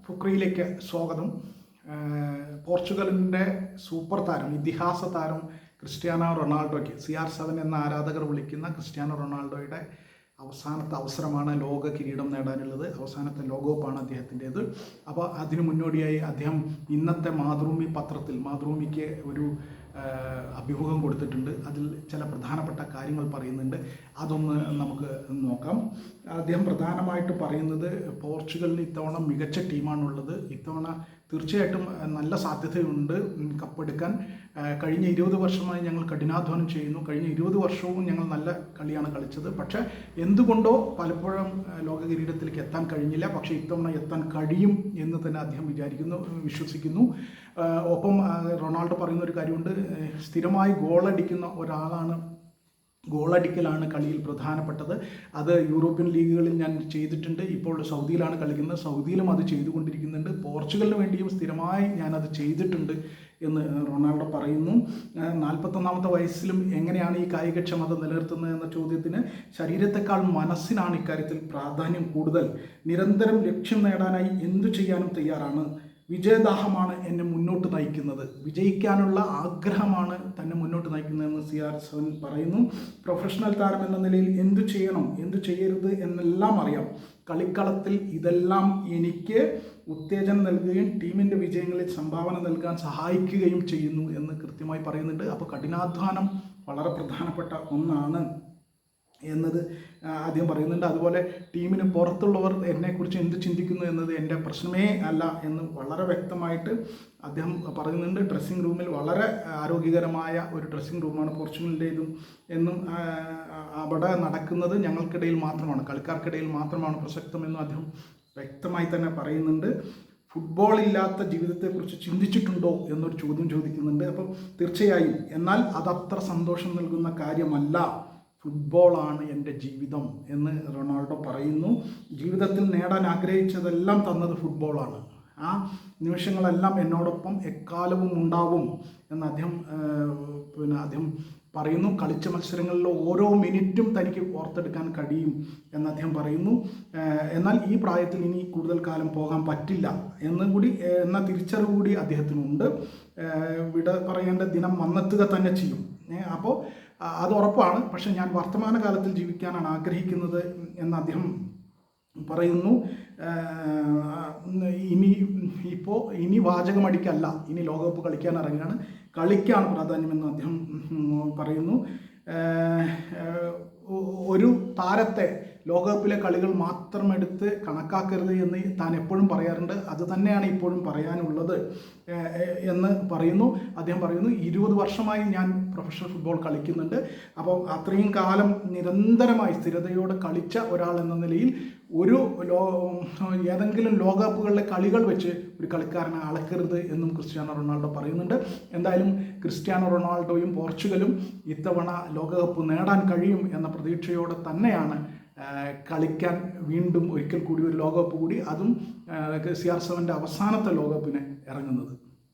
ഫുക്രയിലേക്ക് സ്വാഗതം. പോർച്ചുഗലിൻ്റെ സൂപ്പർ താരം, ഇതിഹാസ താരം ക്രിസ്ത്യാനോ റൊണാൾഡോയ്ക്ക് CR7 എന്ന ആരാധകർ വിളിക്കുന്ന ക്രിസ്ത്യാനോ റൊണാൾഡോയുടെ അവസാനത്തെ അവസരമാണ് ലോക കിരീടം നേടാനുള്ളത്. അവസാനത്തെ ലോകകപ്പാണ് അദ്ദേഹത്തിൻ്റേത്. അപ്പോൾ അതിനു മുന്നോടിയായി അദ്ദേഹം ഇന്നത്തെ മാതൃഭൂമി പത്രത്തിൽ മാതൃഭൂമിക്ക് ഒരു അഭിമുഖം കൊടുത്തിട്ടുണ്ട്. അതിൽ ചില പ്രധാനപ്പെട്ട കാര്യങ്ങൾ പറയുന്നുണ്ട്. അതൊന്ന് നമുക്ക് നോക്കാം. അദ്ദേഹം പ്രധാനമായിട്ട് പറയുന്നത് പോർച്ചുഗലിന് ഇത്തവണ മികച്ച ടീമാണുള്ളത്. ഇത്തവണ തീർച്ചയായിട്ടും നല്ല സാധ്യതയുണ്ട് കപ്പെടുക്കാൻ. കഴിഞ്ഞ 20 വർഷമായി ഞങ്ങൾ കഠിനാധ്വാനം ചെയ്യുന്നു. കഴിഞ്ഞ 20 വർഷവും ഞങ്ങൾ നല്ല കളിയാണ് കളിച്ചത്. പക്ഷേ എന്തുകൊണ്ടോ പലപ്പോഴും ലോക കിരീടത്തിലേക്ക് എത്താൻ കഴിഞ്ഞില്ല. പക്ഷേ ഇത്തവണ എത്താൻ കഴിയും എന്ന് തന്നെ അദ്ദേഹം വിശ്വസിക്കുന്നു. ഒപ്പം റൊണാൾഡോ പറയുന്ന ഒരു കാര്യമുണ്ട്, സ്ഥിരമായി ഗോളടിക്കുന്ന ഒരാളാണ്. ഗോളടിക്കലാണ് കളിയിൽ പ്രധാനപ്പെട്ടത്. അത് യൂറോപ്യൻ ലീഗുകളിൽ ഞാൻ ചെയ്തിട്ടുണ്ട്. ഇപ്പോൾ സൗദിയിലാണ് കളിക്കുന്നത്. സൗദിയിലും അത് ചെയ്തുകൊണ്ടിരിക്കുന്നുണ്ട്. പോർച്ചുഗലിന് വേണ്ടിയും സ്ഥിരമായി ഞാനത് ചെയ്തിട്ടുണ്ട് എന്ന് റൊണാൾഡോ പറയുന്നു. 41ാമത്തെ വയസ്സിലും എങ്ങനെയാണ് ഈ കായികക്ഷമത നിലനിർത്തുന്നത് എന്ന ചോദ്യത്തിന് ശരീരത്തെക്കാൾ മനസ്സിനാണ് ഇക്കാര്യത്തിൽ പ്രാധാന്യം കൂടുതൽ. നിരന്തരം ലക്ഷ്യം നേടാനായി എന്തു ചെയ്യാനും തയ്യാറാണ്. വിജയദാഹമാണ് എന്നെ മുന്നോട്ട് നയിക്കുന്നത്. വിജയിക്കാനുള്ള ആഗ്രഹമാണ് തന്നെ മുന്നോട്ട് നയിക്കുന്നതെന്ന് CR7 പറയുന്നു. പ്രൊഫഷണൽ താരം എന്ന നിലയിൽ എന്തു ചെയ്യണം, എന്തു ചെയ്യരുത് എന്നെല്ലാം അറിയാം. കളിക്കളത്തിൽ ഇതെല്ലാം എനിക്ക് ഉത്തേജനം നൽകുകയും ടീമിൻ്റെ വിജയങ്ങളിൽ സംഭാവന നൽകാൻ സഹായിക്കുകയും ചെയ്യുന്നു എന്ന് കൃത്യമായി പറയുന്നുണ്ട്. അപ്പോൾ കഠിനാധ്വാനം വളരെ പ്രധാനപ്പെട്ട ഒന്നാണ് എന്നത് ആദ്യം പറയുന്നുണ്ട്. അതുപോലെ ടീമിന് പുറത്തുള്ളവർ എന്നെക്കുറിച്ച് എന്ത് ചിന്തിക്കുന്നു എന്നത് എൻ്റെ പ്രശ്നമേ അല്ല എന്ന് വളരെ വ്യക്തമായിട്ട് അദ്ദേഹം പറയുന്നുണ്ട്. ഡ്രസ്സിംഗ് റൂമിൽ വളരെ ആരോഗ്യകരമായ ഒരു ഡ്രസ്സിംഗ് റൂമാണ് പോർച്ചുഗലിൻ്റേതും എന്നും അവിടെ നടക്കുന്നത് ഞങ്ങൾക്കിടയിൽ മാത്രമാണ്, കളിക്കാർക്കിടയിൽ മാത്രമാണ് പ്രസക്തമെന്നും അദ്ദേഹം വ്യക്തമായി തന്നെ പറയുന്നുണ്ട്. ഫുട്ബോൾ ഇല്ലാത്ത ജീവിതത്തെക്കുറിച്ച് ചിന്തിച്ചിട്ടുണ്ടോ എന്നൊരു ചോദ്യം ചോദിക്കുന്നുണ്ട്. അപ്പം തീർച്ചയായും, എന്നാൽ അതത്ര സന്തോഷം നൽകുന്ന കാര്യമല്ല. ഫുട്ബോളാണ് എൻ്റെ ജീവിതം എന്ന് റൊണാൾഡോ പറയുന്നു. ജീവിതത്തിൽ നേടാൻ ആഗ്രഹിച്ചതെല്ലാം തന്നത് ഫുട്ബോളാണ്. ആ നിമിഷങ്ങളെല്ലാം എന്നോടൊപ്പം എക്കാലവും ഉണ്ടാവും എന്ന് അദ്ദേഹം പറയുന്നു. കളിച്ച മത്സരങ്ങളിലെ ഓരോ മിനിറ്റും തനിക്ക് ഓർത്തെടുക്കാൻ കഴിയും എന്ന് അദ്ദേഹം പറയുന്നു. എന്നാൽ ഈ പ്രായത്തിൽ ഇനി കൂടുതൽ കാലം പോകാൻ പറ്റില്ല എന്ന തിരിച്ചറിവ് കൂടി അദ്ദേഹത്തിനുണ്ട്. വിട പറയേണ്ട ദിനം വന്നെത്തുക തന്നെ ചെയ്യും. അപ്പോൾ അത് ഉറപ്പാണ്. പക്ഷെ ഞാൻ വർത്തമാനകാലത്തിൽ ജീവിക്കാനാണ് ആഗ്രഹിക്കുന്നത് എന്ന് അദ്ദേഹം പറയുന്നു. ഇനി വാചകമടിക്കല്ല, ഇനി ലോകകപ്പ് കളിക്കാൻ ഇറങ്ങുകയാണ്, കളിക്കാണ് പ്രാധാന്യമെന്ന് അദ്ദേഹം പറയുന്നു. ഒരു താരത്തെ ലോകകപ്പിലെ കളികൾ മാത്രം എടുത്ത് കണക്കാക്കരുത് എന്ന് താൻ എപ്പോഴും പറയാറുണ്ട്. അത് തന്നെയാണ് ഇപ്പോഴും പറയാനുള്ളത് എന്ന് പറയുന്നു. അദ്ദേഹം പറയുന്നു, 20 വർഷമായി ഞാൻ പ്രൊഫഷണൽ ഫുട്ബോൾ കളിക്കുന്നുണ്ട്. അപ്പോൾ അത്രയും കാലം നിരന്തരമായി സ്ഥിരതയോടെ കളിച്ച ഒരാൾ എന്ന നിലയിൽ ഏതെങ്കിലും ലോകകപ്പുകളിലെ കളികൾ വെച്ച് ഒരു കളിക്കാരനെ അളക്കരുത് എന്നും ക്രിസ്ത്യാനോ റൊണാൾഡോ പറയുന്നുണ്ട്. എന്തായാലും ക്രിസ്ത്യാനോ റൊണാൾഡോയും പോർച്ചുഗലും ഇത്തവണ ലോകകപ്പ് നേടാൻ കഴിയും എന്ന പ്രതീക്ഷയോടെ തന്നെയാണ് കളിക്കാൻ വീണ്ടും ഒരിക്കൽ കൂടി ഒരു ലോകകപ്പ് കൂടി, അതും CR7 അവസാനത്തെ ലോകകപ്പിന് ഇറങ്ങുന്നത്.